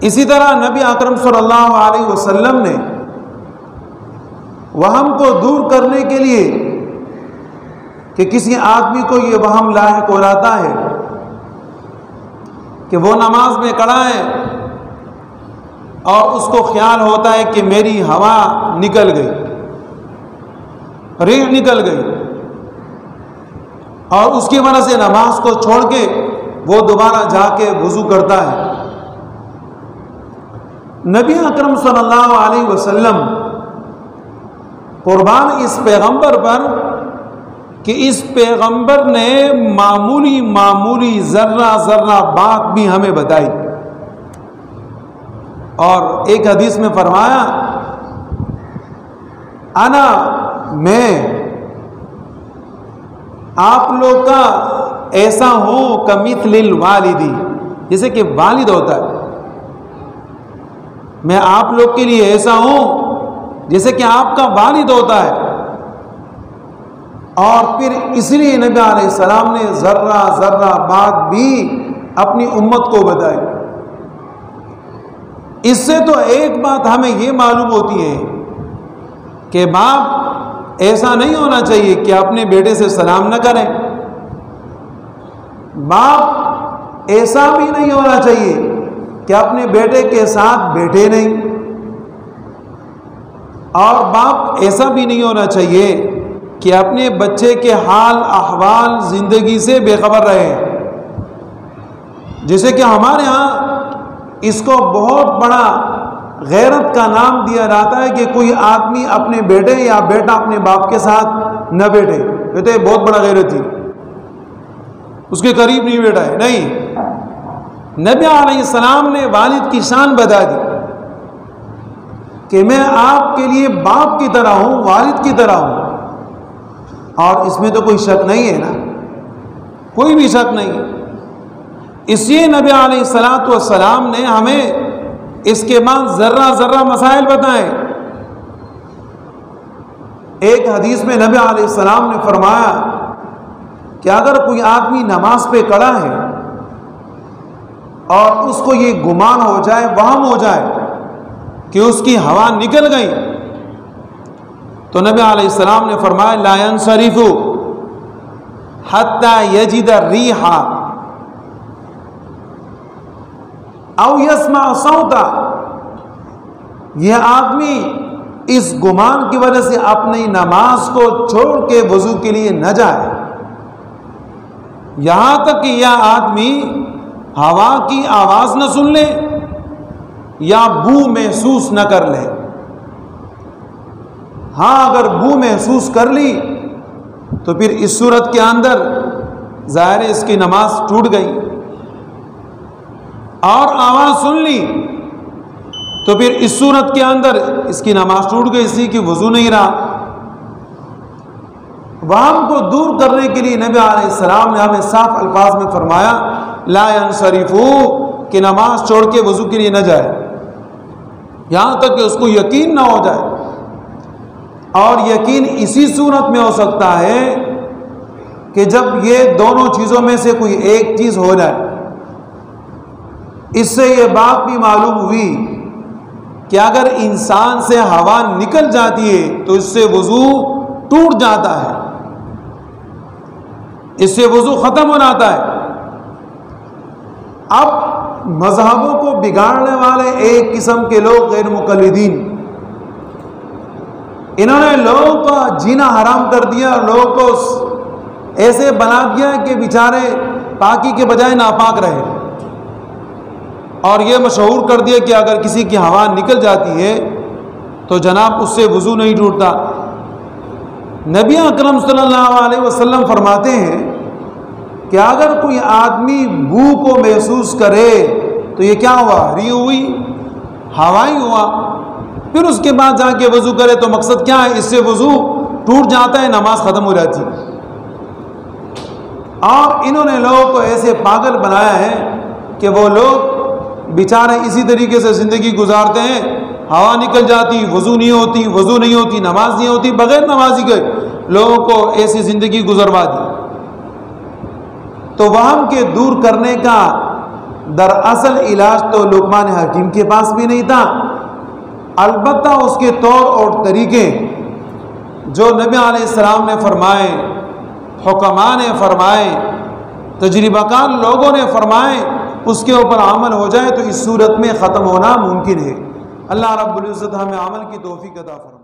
اسی طرح نبی اکرم صلی اللہ علیہ وسلم نے وہم کو دور کرنے کے لیے کہ کسی آدمی کو یہ وہم لاحق ہو جاتا ہے کہ وہ نماز میں کھڑا ہے اور اس کو خیال ہوتا ہے کہ میری ہوا نکل گئی، ریح نکل گئی، اور اس کی وجہ سے نماز کو چھوڑ کے وہ دوبارہ جا کے وضو کرتا ہے۔ نبی اکرم صلی اللہ علیہ وسلم قربان اس پیغمبر پر کہ اس پیغمبر نے معمولی ذرہ بات بھی ہمیں بتائی، اور ایک حدیث میں فرمایا میں آپ لوگ کا ایسا ہوں کمثل الوالدی، جیسے کہ والد ہوتا ہے، میں آپ لوگ کے لیے ایسا ہوں جیسے کہ آپ کا والد ہوتا ہے۔ اور پھر اس لیے نبی علیہ السلام نے ذرہ بات بھی اپنی امت کو بتائی۔ اس سے تو ایک بات ہمیں یہ معلوم ہوتی ہے کہ باپ ایسا نہیں ہونا چاہیے کہ اپنے بیٹے سے سلام نہ کریں، باپ ایسا بھی نہیں ہونا چاہیے کہ اپنے بیٹے کے ساتھ بیٹھے نہیں، اور باپ ایسا بھی نہیں ہونا چاہیے کہ اپنے بچے کے حال احوال زندگی سے بے خبر رہے۔ جیسے کہ ہمارے ہاں اس کو بہت بڑا غیرت کا نام دیا جاتا ہے کہ کوئی آدمی اپنے بیٹے یا بیٹا اپنے باپ کے ساتھ نہ بیٹھے، کہتے ہیں بہت بڑا غیرت تھی، اس کے قریب نہیں بیٹھا ہے۔ نہیں، نبی علیہ السلام نے والد کی شان بتا دی کہ میں آپ کے لیے باپ کی طرح ہوں، والد کی طرح ہوں، اور اس میں تو کوئی شک نہیں ہے نا، کوئی بھی شک نہیں۔ اس لیے نبی علیہ السلام نے ہمیں اس کے بعد ذرہ مسائل بتائے۔ ایک حدیث میں نبی علیہ السلام نے فرمایا کہ اگر کوئی آدمی نماز پہ کھڑا ہے اور اس کو یہ گمان ہو جائے، وہم ہو جائے کہ اس کی ہوا نکل گئی، تو نبی علیہ السلام نے فرمایا لا ينصرف حتى يجد الريح او يسمع صوتا، یہ آدمی اس گمان کی وجہ سے اپنی نماز کو چھوڑ کے وضو کے لیے نہ جائے یہاں تک کہ یہ آدمی ہوا کی آواز نہ سن لے یا بو محسوس نہ کر لے۔ ہاں اگر بو محسوس کر لی تو پھر اس صورت کے اندر ظاہر ہے اس کی نماز ٹوٹ گئی، اور آواز سن لی تو پھر اس صورت کے اندر اس کی نماز ٹوٹ گئی، اسی کی وضو نہیں رہا۔ وہم کو دور کرنے کے لیے نبی علیہ السلام نے ہمیں صاف الفاظ میں فرمایا لا ينصرفوا، کہ نماز چھوڑ کے وضو کے لیے نہ جائے یہاں تک کہ اس کو یقین نہ ہو جائے، اور یقین اسی صورت میں ہو سکتا ہے کہ جب یہ دونوں چیزوں میں سے کوئی ایک چیز ہو جائے۔ اس سے یہ بات بھی معلوم ہوئی کہ اگر انسان سے ہوا نکل جاتی ہے تو اس سے وضو ٹوٹ جاتا ہے، اس سے وضو ختم ہو جاتا ہے۔ اب مذہبوں کو بگاڑنے والے ایک قسم کے لوگ غیر مقلدین، انہوں نے لوگوں کا جینا حرام کر دیا، لوگوں کو ایسے بنا دیا کہ بیچارے پاکی کے بجائے ناپاک رہے، اور یہ مشہور کر دیا کہ اگر کسی کی ہوا نکل جاتی ہے تو جناب اس سے وضو نہیں ٹوٹتا۔ نبی اکرم صلی اللہ علیہ وسلم فرماتے ہیں کہ اگر کوئی آدمی بو کو محسوس کرے تو یہ کیا ہوا؟ ری ہوئی، ہوا ہی ہوا، پھر اس کے بعد جا کے وضو کرے تو مقصد کیا ہے؟ اس سے وضو ٹوٹ جاتا ہے، نماز ختم ہو جاتی ہے۔ اور انہوں نے لوگوں کو ایسے پاگل بنایا ہے کہ وہ لوگ بیچارے اسی طریقے سے زندگی گزارتے ہیں، ہوا نکل جاتی، وضو نہیں ہوتی، نماز نہیں ہوتی، بغیر نمازی کے لوگوں کو ایسی زندگی گزروا دی۔ تو وہم کے دور کرنے کا دراصل علاج تو لقمان حکیم کے پاس بھی نہیں تھا، البتہ اس کے طور اور طریقے جو نبی علیہ السلام نے فرمائے، حکماء نے فرمائے، تجربہ کار لوگوں نے فرمائے، اس کے اوپر عمل ہو جائے تو اس صورت میں ختم ہونا ممکن ہے۔ اللہ رب العزت ہمیں عمل کی توفیق عطا فرمائے۔